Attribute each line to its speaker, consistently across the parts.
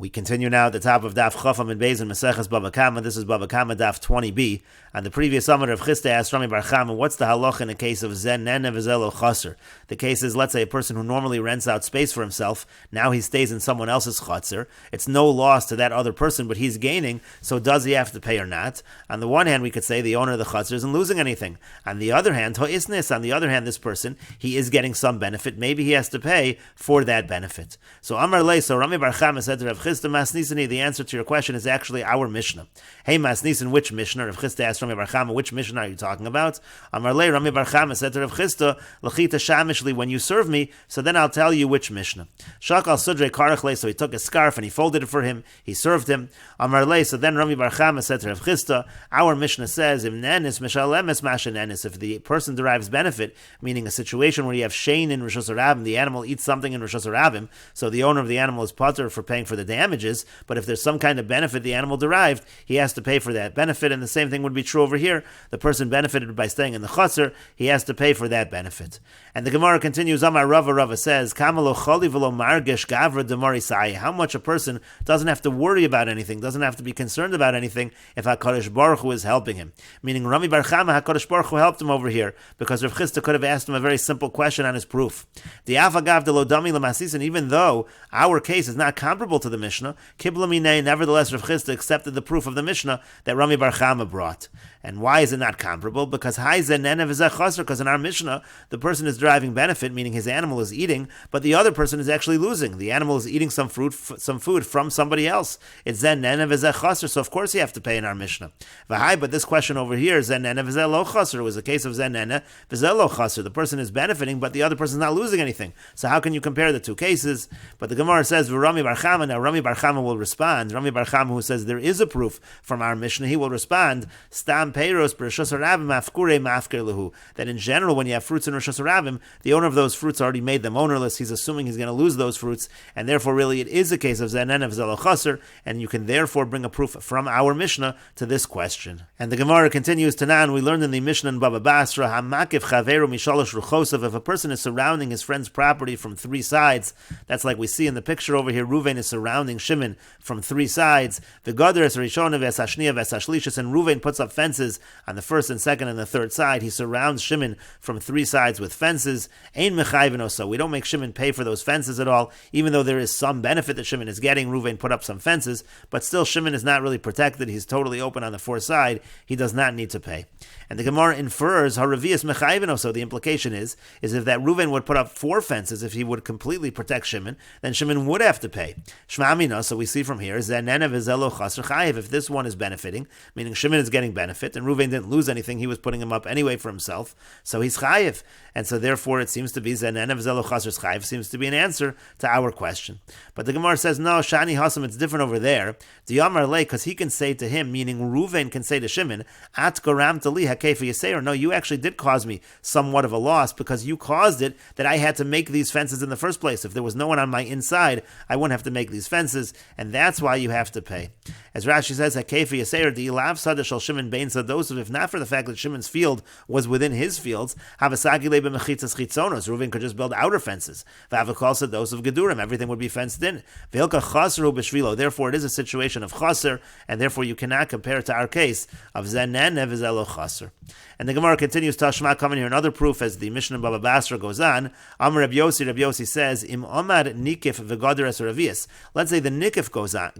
Speaker 1: We continue now at the top of Daf Chofam and Beis in Meseches Bava Kamma. This is Bava Kamma Daf 20b. On the previous summit of Chista asked Rami Bar Chama, what's the halacha in a case of zen nene v'zelo chaser? The case is, let's say, a person who normally rents out space for himself, now he stays in someone else's chaser. It's no loss to that other person, but he's gaining, so does he have to pay or not? On the one hand, we could say the owner of the chaser isn't losing anything. On the other hand, this person, he is getting some benefit. Maybe he has to pay for that benefit. So Amar Lei, so Rami Bar Chama said to Rav Chista Masnisani, the answer to your question is actually our Mishnah. Hey Masnisan, which Mishnah? Rav Chista asked Rami Bar Chama, which Mishnah are you talking about? Amar Lei, Rami Bar Chama said to Rav Chista, L'chita shamishli, when you serve me, so then I'll tell you which Mishnah. Shakal sudre karachle, so he took a scarf and he folded it for him, he served him. Amar Lei, so then Rami Bar Chama said to Rav Chista, our Mishnah says, Im nenis mishalemes masha nenis, if the person derives benefit, meaning a situation where you have shein in Rishos Harabim, the animal eats something in Rishos Harabim, so the owner of the animal is patur for paying for the damages, but if there's some kind of benefit the animal derived, he has to pay for that benefit, and the same thing would be true over here. The person benefited by staying in the chaser, he has to pay for that benefit. And the Gemara continues, Amar Rava says, Kama lo choli v'lo margesh gavra demari sai, how much a person doesn't have to worry about anything, doesn't have to be concerned about anything if HaKadosh Baruch Hu is helping him. Meaning Rami Bar Chama, HaKadosh Baruch Hu helped him over here, because Rav Chista could have asked him a very simple question on his proof. The Afagav de lo dami lamasis, and even though our case is not comparable to the Mishnah, Kibla Minei, nevertheless Rav Chista accepted the proof of the Mishnah that Rami Bar Chama brought. And why is it not comparable? Because in our Mishnah, the person is deriving benefit, meaning his animal is eating, but the other person is actually losing. The animal is eating some food from somebody else. It's zen nene v'zeh chaser, so of course you have to pay in our Mishnah. But this question over here, zen nene v'zeh lo chaser, was a case of zen nene v'zeh lo chaser. The person is benefiting, but the other person is not losing anything. So how can you compare the two cases? But the Gemara says, Rami Bar Chama, now Rami Bar Chama will respond. Rami Bar Chama, who says there is a proof from our Mishnah, he will respond, Stam peiros b'Rishos Harabim afkure mafker lehu, that in general, when you have fruits in Rishos Harabim, the owner of those fruits already made them ownerless. He's assuming he's going to lose those fruits, and therefore really it is a case of zen nene v'zeh lo chaser, and you can therefore bring a proof from our Mishnah to this question. And the Gemara continues, Tanan, we learned in the Mishnah in Babba Basra, hamakif chaveru mishalosh ruchosav, if a person is surrounding his friend's property from three sides, that's like we see in the picture over here, Reuven is surrounding Shimon from three sides, v'gader es rishona v'es hashniya v'es hashlishis, and Reuven puts up fences on the first and second and the third side. He surrounds Shimon from three sides with fences. Ein mechayvin oso, we don't make Shimon pay for those fences at all, even though there is some benefit that Shimon is getting. Reuven put up some fences, but still Shimon is not really protected. He's totally open on the fourth side. He does not need to pay. And the Gemara infers haravias mechayvin oso. The implication is if that Reuven would put up four fences, if he would completely protect Shimon, then Shimon would have to pay. Shmamina, so we see from here, zenene v'zeh lo chaser chayiv, if this one is benefiting, meaning Shimon is getting benefit, and Reuven didn't lose anything, he was putting him up anyway for himself, so he's chayiv. And so therefore it seems to be zenene v'zeh lo chaser chayiv, seems to be an answer to our question. But the Gemara says, no, shani hasam, it's different over there. Diyamar le, because he can say to him, meaning Reuven can say to Shimon, at garam tali hakefa yaseir, no, you actually did cause me somewhat of a loss, because you caused it that I had to make these fences in the first place. If there was no one on my inside, I wouldn't have to make these fences, and that's why you have to pay. As Rashi says, hakefa yaseir di'ilav sada shel Shimon bein sadosov, if not for the fact that Shimon's field was within his fields, havasagi le b'mechitzas chitzonos, Reuven could just build outer fences. V'avakol sadosov gedurim, everything would be fenced in. V'ilka chaseru b'shvilo, therefore it is a situation of chaser, and therefore you cannot compare it to our case of zen nene v'zeh lo chaser. And the Gemara continues, Tashma, coming here another proof as the Mishnah in Baba Basra goes on. Amar Reb Yossi says, Im Omar Nikif v'gader es ravias. Let's say the Nikif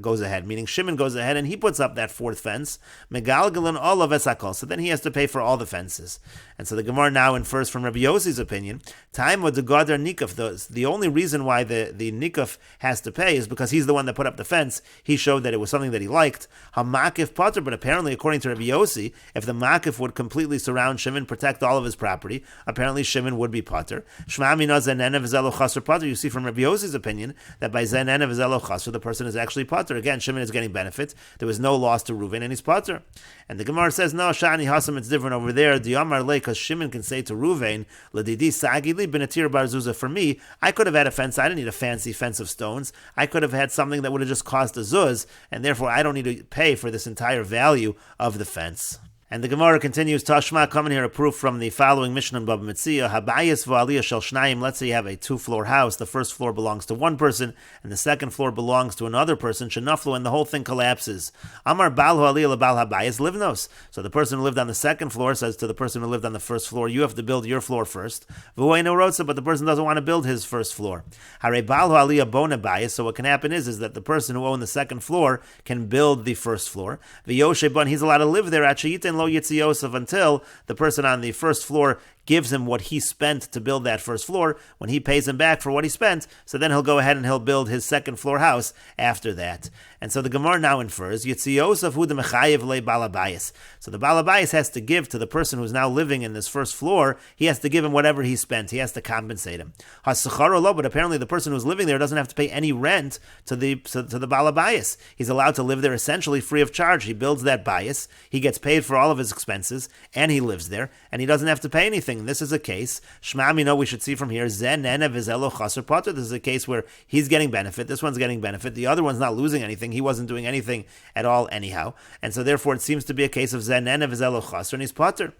Speaker 1: goes ahead, meaning Shimon goes ahead and he puts up that fourth fence. Megalgalan all of esakol. So then he has to pay for all the fences. And so the Gemara now infers from Reb Yossi's opinion, time with the gader Nikif, the only reason why the Nikif has to pay is because he's the one that put up the fence. He showed that it was something that he liked. Hamakif pater, but apparently according to Reb Yossi, if the Makif would completely surround Shimon, protect all of his property, apparently Shimon would be pater. Shma mina zenene v'zeh lo chaser pater. You see from Rabbi Yossi's opinion that by zenene v'zeh lo chaser, the person is actually pater. Again, Shimon is getting benefit. There was no loss to Reuven, and he's pater. And the Gemara says, no, shani hasam, it's different over there. Diyamar le, because Shimon can say to Reuven, ledidi sagi li benatir bar zuzah. For me, I could have had a fence. I didn't need a fancy fence of stones. I could have had something that would have just cost a zuz, and therefore I don't need to pay for this entire value of the fence. And the Gemara continues, Tashma, coming here a proof from the following Mishnah in Babba Metzia, Habayis v'aliyah shel shnayim. Let's say you have a 2-floor house. The first floor belongs to one person, and the second floor belongs to another person. Shenaflu, and the whole thing collapses. Amar bal aliyah lebal habayis livnos. So the person who lived on the second floor says to the person who lived on the first floor, you have to build your floor first. V'huayno rotza, but the person doesn't want to build his first floor. Hare bal aliyah bona bayis. So what can happen is that the person who owned the second floor can build the first floor. V'yoshe ban, he's allowed to live there at sheyitin lo yitzi Yosef, until the person on the first floor gives him what he spent to build that first floor. When he pays him back for what he spent, so then he'll go ahead and he'll build his second floor house after that. And so the Gemara now infers, Yitzi Yosef hu demechayev le balabayis. So the balabayis has to give to the person who's now living in this first floor, he has to give him whatever he spent. He has to compensate him. Hasachar lo, but apparently the person who's living there doesn't have to pay any rent to the balabayis. He's allowed to live there essentially free of charge. He builds that bayis, he gets paid for all of his expenses, and he lives there, and he doesn't have to pay anything. This is a case, Shema Mino, we should see from here, Zen Nene Vizelo Chaser Potter. This is a case where he's getting benefit, this one's getting benefit, the other one's not losing anything, he wasn't doing anything at all anyhow. And so therefore it seems to be a case of Zen Nene Vizelo Chaser, and he's Potter.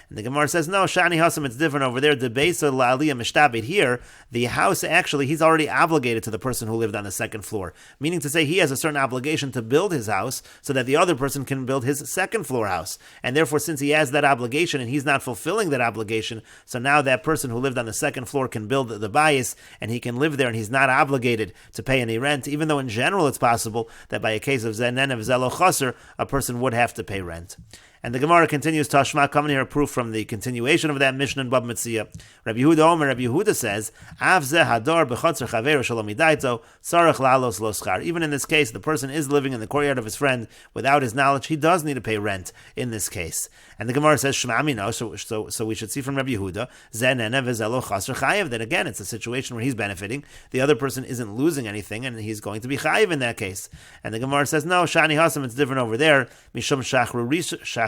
Speaker 1: And the Gemara says, no, Shani Hasam, it's different over there. The Beisa La'aliyah Mishtabit, here, the house actually, he's already obligated to the person who lived on the second floor. Meaning to say he has a certain obligation to build his house so that the other person can build his second floor house. And therefore, since he has that obligation and he's not fulfilling that obligation, so now that person who lived on the second floor can build the bayis and he can live there and he's not obligated to pay any rent, even though in general it's possible that by a case of Zenen of Zelo Chaser, a person would have to pay rent. And the Gemara continues, Tashma, coming here a proof from the continuation of that Mishnah in Babba Metzia. Rabbi Yehuda Omer, Rabbi Yehuda says, Av ze hador b'chotzer chaveru shalom idaito, sarach lalos lo schar. Even in this case, the person is living in the courtyard of his friend without his knowledge. He does need to pay rent in this case. And the Gemara says, Shema Mino, so we should see from Rabbi Yehuda, Zenene v'zelo chaser chayev, that again, it's a situation where he's benefiting. The other person isn't losing anything, and he's going to be chayev in that case. And the Gemara says, no, Shani Hasam, it's different over there. Mishum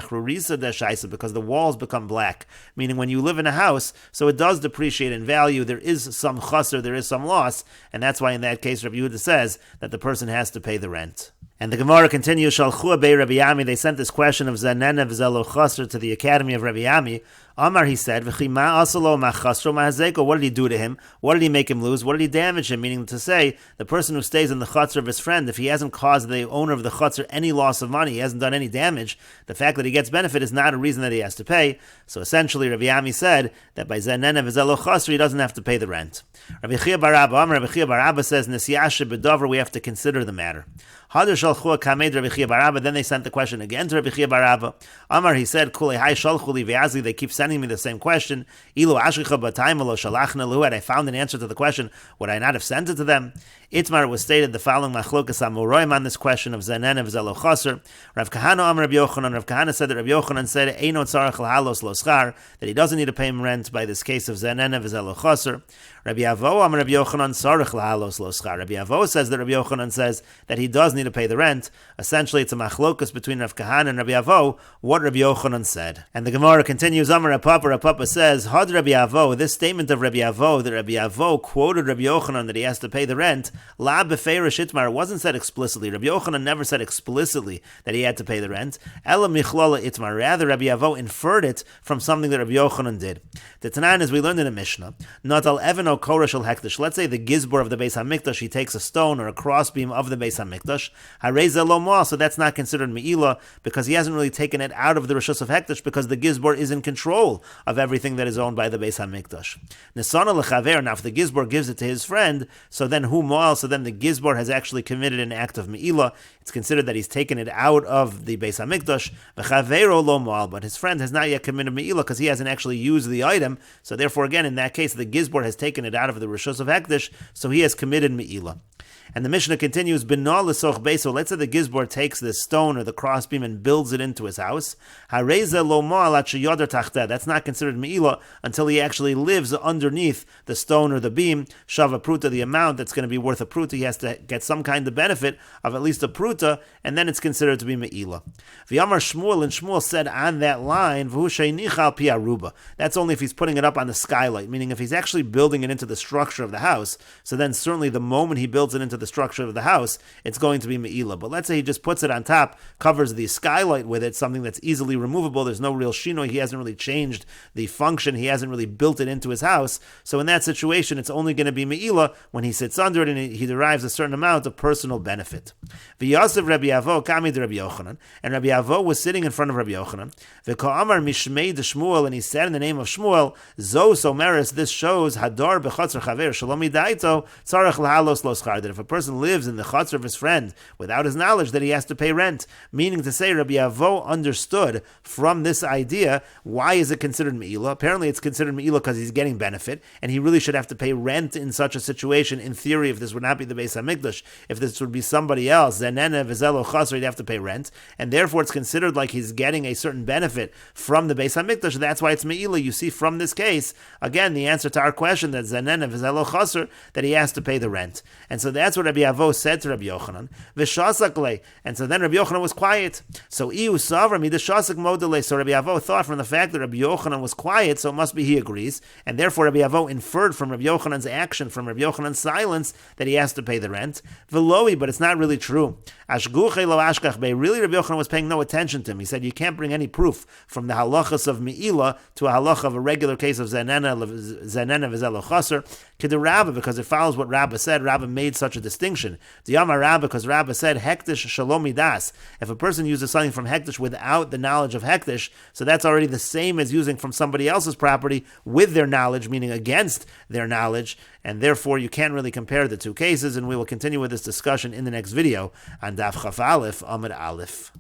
Speaker 1: because the walls become black, meaning when you live in a house, so it does depreciate in value, there is some chaser, there is some loss, and that's why in that case Rabbi Yehuda says that the person has to pay the rent. And the Gemara continues, Shalchua bei Rabbi Yami, they sent this question of Zanena v'zelo chaser to the academy of Rabbi Yami. Amar, he said, what did he do to him? What did he make him lose? What did he damage him? Meaning to say, the person who stays in the chutzner of his friend, if he hasn't caused the owner of the chutzner any loss of money, he hasn't done any damage, the fact that he gets benefit is not a reason that he has to pay. So essentially, Rabbi Yami said that by Zanena v'zelo chaser, he doesn't have to pay the rent. Rabbi Chia bar Abba says, Nesiyashe b'dover, we have to consider the matter. Then they sent the question again to Rabbi Chia bar Abba. Amar, he said, they keep sending me the same question. Had I found an answer to the question, would I not have sent it to them? Itmar was stated the following machlokas amoraim on this question of Zanen of Zelo Chaser. Rav Kahana Amar Rabbi Yochanan. Rav Kahana said that Rabbi Yochanan said Eino tzarach l'halos lo schar, that he doesn't need to pay him rent by this case of Zanen of Zelo Chaser. Rabbi Avo Amar Rabbi Yochanan tzarach l'halos lo schar. Rabbi Avo says that Rabbi Yochanan says that he does need to pay the rent. Essentially, it's a machlokas between Rav Kahana and Rabbi Avo, what Rabbi Yochanan said. And the Gemara continues, Amar Rav Papa says, Had Rabbi Avo, this statement of Rabbi Avo, that Rabbi Avo quoted Rabbi Yochanan that he has to pay the rent, La befeirish itmar, it wasn't said explicitly. Rabbi Yochanan never said explicitly that he had to pay the rent. Ela michlala itmar, rather Rabbi Avo inferred it from something that Rabbi Yochanan did. The Tanan, as we learned in a Mishnah, not al even o korah shel hekdesh. Let's say the gizbor of the Beis Hamikdash, he takes a stone or a crossbeam of the Beis Hamikdash, hareza lo moal, so that's not considered me'ilah, because he hasn't really taken it out of the Rishus of Hekdesh, because the gizbor is in control of everything that is owned by the Beis Hamikdash. Nesana lechaver, now if the gizbor gives it to his friend, so then hu moal, so then the gizbor has actually committed an act of me'ilah. It's considered that he's taken it out of the Beis Hamikdash, v'chavero lo moal, but his friend has not yet committed me'ilah because he hasn't actually used the item. So therefore, again, in that case, the gizbor has taken it out of the Rishus of Hekdesh, so he has committed me'ilah. And the Mishnah continues, B'na l'soch beiso. Let's say the gizbor takes this stone or the crossbeam and builds it into his house. Hareza lo mo'al at sheyoder tachteh. That's not considered me'ilah until he actually lives underneath the stone or the beam. Shava pruta, the amount that's going to be worth a pruta, he has to get some kind of benefit of at least a pruta, and then it's considered to be me'ilah. V'yamar Shmuel, and Shmuel said on that line, V'hu sheinichal pi aruba. That's only if he's putting it up on the skylight, meaning if he's actually building it into the structure of the house, so then certainly the moment he builds it into the structure of the house, it's going to be me'ila. But let's say he just puts it on top, covers the skylight with it, something that's easily removable. There's no real shinoi. He hasn't really changed the function. He hasn't really built it into his house. So in that situation, it's only going to be me'ila when he sits under it and he derives a certain amount of personal benefit. V'yosef Rabbi Avo kami de Rabbi Yochanan, and Rabbi Avo was sitting in front of Rabbi Yochanan. V'ka'amar mishmei de Shmuel, and he said in the name of Shmuel, Zo someris, this shows hadar b'chatzar chaver shalom idaito tzarech lahalos lo schar, that if a person lives in the chatzar of his friend without his knowledge, that he has to pay rent. Meaning to say, Rabbi Avo understood from this idea, why is it considered me'ila? Apparently it's considered me'ila because he's getting benefit, and he really should have to pay rent in such a situation. In theory, if this would not be the Beis HaMikdash, if this would be somebody else, Zenene v'zelo chaser, he'd have to pay rent, and therefore it's considered like he's getting a certain benefit from the Beis HaMikdash. That's why it's me'ila. You see from this case, again, the answer to our question that Zenene v'zelo chaser, that he has to pay the rent. And so that's what Rabbi Avo said to Rabbi Yochanan. V'shasak, and so then Rabbi Yochanan was quiet. So Iu Savram, the Shasak Modele. So Rabbi Avo thought from the fact that Rabbi Yochanan was quiet, so it must be he agrees. And therefore Rabbi Avo inferred from Rabbi Yochanan's action, from Rabbi Yochanan's silence, that he has to pay the rent. Veloi, but it's not really true. Ashguche lo ashkach be. Really, Rabbi Yochanan was paying no attention to him. He said you can't bring any proof from the halachas of Me'ila to a halacha of a regular case of Zenena v'zelo chaser to the Rabba, because it follows what Rabba said. Rabba made such a distinction. The Yama Rabba, because Rabba said hektish shalom midas. If a person uses something from hektish without the knowledge of hektish, so that's already the same as using from somebody else's property with their knowledge, meaning against their knowledge, and therefore you can't really compare the two cases. And we will continue with this discussion in the next video on Daf Chaf Aleph Amud Aleph.